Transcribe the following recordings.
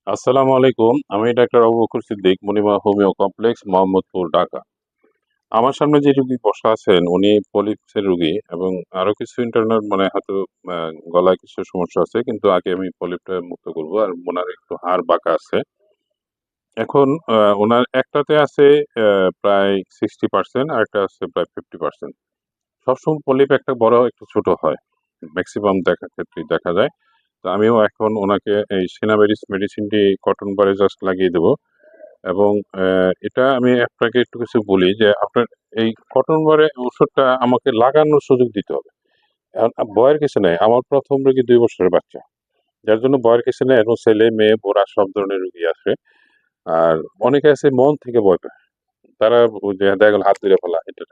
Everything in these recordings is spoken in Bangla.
আসসালামু আলাইকুম। আমি doctor Abu Bakr Siddique, Monima homeo complex, Mohammadpur, Dhaka. আমার সামনে যে রুগী বসা আছেন উনি পলিপসের রুগী এবং আরো কিছু ইন্টারনাল মানে হয়তো আ গলায় কিছু সমস্যা আছে। কিন্তু আগে আমি পলিপটা মুক্ত করব। আর উনার একটু হাড় বাঁকা আছে। এখন উনার একটাতে আছে অ্যা প্রায় 60% আরেকটা আছে প্রায় 50%। সবসময় পলিপ একটা বড়, একটা ছোট হয়। মেক্সিমাম ক্ষেত্রেই দেখা যায়। তো আমিও এখন উনাকে এই সিনামেরিস মেডিসিনটি কটন বারে জাস্ট লাগিয়ে দেব। এবং এটা আমি আপনাকে একটু কিছু বলি যে আপনার এই কটন বারে ওষুধটা আমাকে লাগানোর সুযোগ দিতে হবে। এখন ভয়ের কিছু নাই। আমার ১ম রোগী ২ বছরের বাচ্চা। যার জন্য ভয়ের কিছু নেই। এখন ছেলে, মেয়ে, বুড়া সব ধরনের রোগী আসে। আর অনেকে আছে মন থেকে ভয় পায়। তারা ওই যে দেখা গেল হাত ধরে ফেলা এটা।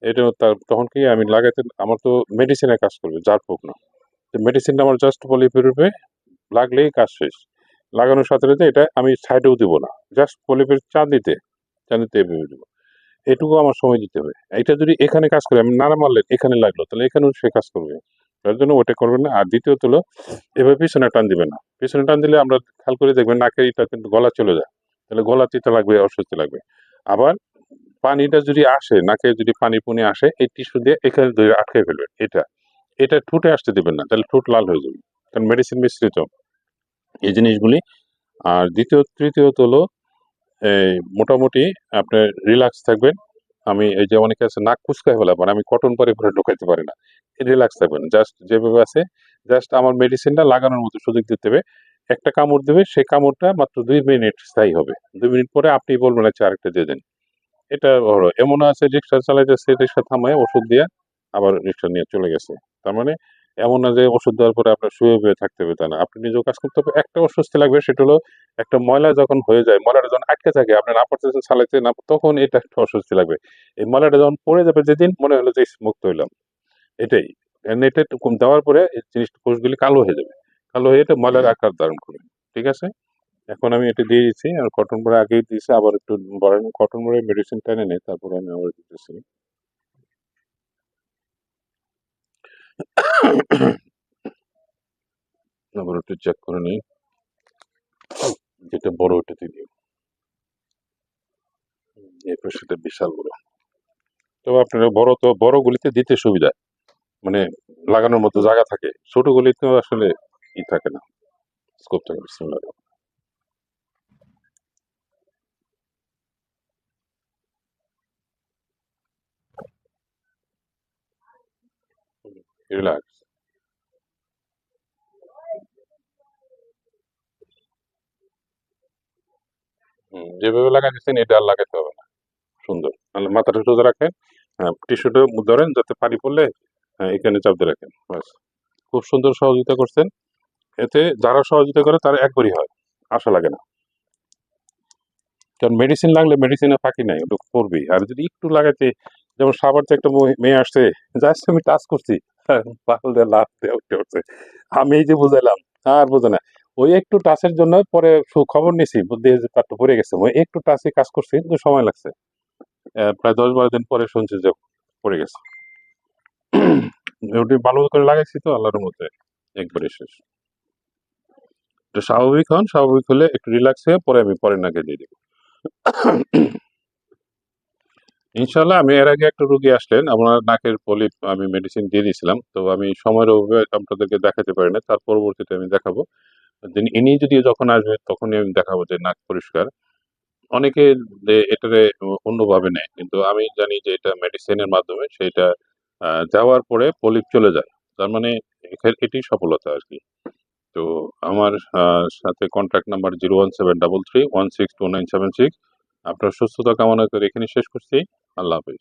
এটা তখন কি আমি লাগাইতে আমার তো মেডিসিনে কাজ করবে, জারফুঁক না। তো মেডিসিনটা আমার জাস্ট পলিপের উপরে লাগলেই কাজ শেষ। লাগানোর সাথে, সাথে এটা আমি সাইডেও দিব না। জাস্ট পলিপের চাঁদিতে এভাবে দিব। এটুকু আমার সময় দিতে হবে। এটা যদি এখানে কাজ করে, আমি নাড়া মারলেন এখানে লাগলো, তাহলে এখানেও সে কাজ করবে। তার জন্য ওটা করবেন না। আর দ্বিতীয়ত হলো এভাবে পিছনে টান দিবেন না। পিছনে টান দিলে আমরা খেয়াল করে দেখবেন নাকের এটা কিন্তু গলা চলে যায়। তাহলে গলা তিতা লাগবে, অস্বস্তি লাগবে। আবার পানিটা যদি আসে, নাকে যদি পানি-পুনি আসে, এই টিস্যু দিয়ে এখানে ধরে আটকায় ফেলবেন। এটা ঠোঁটে আসতে দিবেন না। তাহলে ঠোঁট লাল হয়ে যাবে। কারণ মেডিসিন মিশ্রিত এই জিনিসগুলি। আর তৃতীয়ত হলো এই মোটামুটি আপনার রিল্যাক্স থাকবেন। আমি এই যে অনেকে আছে নাক কুঁচকায় ফেলে মানে আমি কটন পরে পরে ঢোকাইতে পারি না। রিল্যাক্স থাকবেন। জাস্ট যেভাবে আছে জাস্ট আমার মেডিসিনটা লাগানোর মতো সুযোগ দিতে হবে। একটা কামড় দেবে, সেই কামড়টা মাত্র ২ মিনিট স্থায়ী হবে। ২ মিনিট পরে আপনি বলবেন আচ্ছা আরেকটা দিয়ে দেন। এটা হলো এমনও আছে রিক্সা চালাইতেছে, রিক্সা থামায় ওষুধ দিয়া আবার রিক্সা নিয়ে চলে গেছে। তার মানে এমন না যে ওষুধ দেওয়ার পরে আপনার শুয়ে থাকতে হবে তা না। আপনি নিজেও কাজ করতে হবে। একটা অস্বস্তি লাগবে সেটা হলো একটা ময়লা যখন হয়ে যায়, ময়লাটা যখন আটকে থাকে আপনি না পারতেছেন চালাইতে না তখন এটা একটা অস্বস্তি লাগবে। এই ময়লাটা যখন পড়ে যাবে যেদিন মনে হলো যে ইস মুক্ত হইলাম। এটাই। এটা একটু দেওয়ার পরে এই জিনিসটা কোষগুলি কালো হয়ে যাবে। কালো হয়ে এটা ময়লার আকার ধারণ করবে। ঠিক আছে? এখন আমি এটা দিয়ে দিচ্ছি। আর কটন বড়া আগেই দিয়েছি। আবার একটু বরং কটন বড়ায় মেডিসিনটা এনে নেই। তারপরে আমি আবার দিতেছি। আবার একটু চেক করে নিই। যেটা বড় ওটাতে দিই। এই পাশেটা বিশাল বড়। তবে আপনার বড় গুলিতে দিতে সুবিধা। মানে লাগানোর মতো জায়গা থাকে। ছোট গুলিতে আসলে থাকে না। স্কোপ থাকে না। বিসমিল্লাহ। রিল্যাক্স। যেভাবে লাগাইতেছেন এটা আর লাগাইতে হবে না। সুন্দর। মানে মাথাটা সোজা রাখেন। হ্যাঁ, টিস্যুটা ধরেন যাতে পানি পড়লে এখানে চাপ দিয়ে রাখেন। ব্যাস। খুব সুন্দর সহযোগিতা করছেন। এতে যারা সহযোগিতা করে তারা একবারই হয়। আশা লাগে না। কারণ মেডিসিন লাগলে মেডিসিনের ফাঁকি নাই। ওটা করবেই। আর যদি একটু লাগাইতে যেমন সাভার থেকে একটা মেয়ে আসছে, জাস্ট আমি টাচ করছি। পাগল দিয়ে লাফ দিয়ে উঠে উঠছে। আমি এই যে বুঝাইলাম, আর বোঝে না। ওই একটু টাচের জন্য পরে খবর নিছি, বুদ্ধি যে তারটা পড়ে গেছে। ওই একটু টাচে কাজ করছি কিন্তু সময় লাগছে। প্রায় ১০-১২ দিন পরে শুনছি যে পড়ে গেছে। ওটি ভালো করে লাগাইছি তো আল্লাহর রহমতে একবারে শেষ। তো স্বাভাবিক হন, স্বাভাবিক হলে একটু রিল্যাক্স হয়ে পরে আমি পরের নাকে দিয়ে দিব। ইনশাআল্লাহ আমি এর আগে একটা রোগী আসলেন, আমার নাকের পলিপ আমি মেডিসিন দিয়ে দিয়েছিলাম। তো আমি সময়ের অভাবে আপনাদেরকে দেখাতে পারি না। তার পরবর্তীতে আমি দেখাবো। ইনি যদি যখন আসবে তখনই আমি দেখাবো যে নাক পরিষ্কার। অনেকে এটারে অন্যভাবে নেয়। কিন্তু আমি জানি যে এটা মেডিসিনের মাধ্যমে সেইটা দেওয়ার পরে পলিপ চলে যায়। তার মানে এটি সফলতা আরকি। তো আমার সাথে কনট্যাক্ট নাম্বার 01733 162976। আপনার সুস্থতা কামনা করে এখানেই শেষ করছি। আল্লাহ হাফেজ।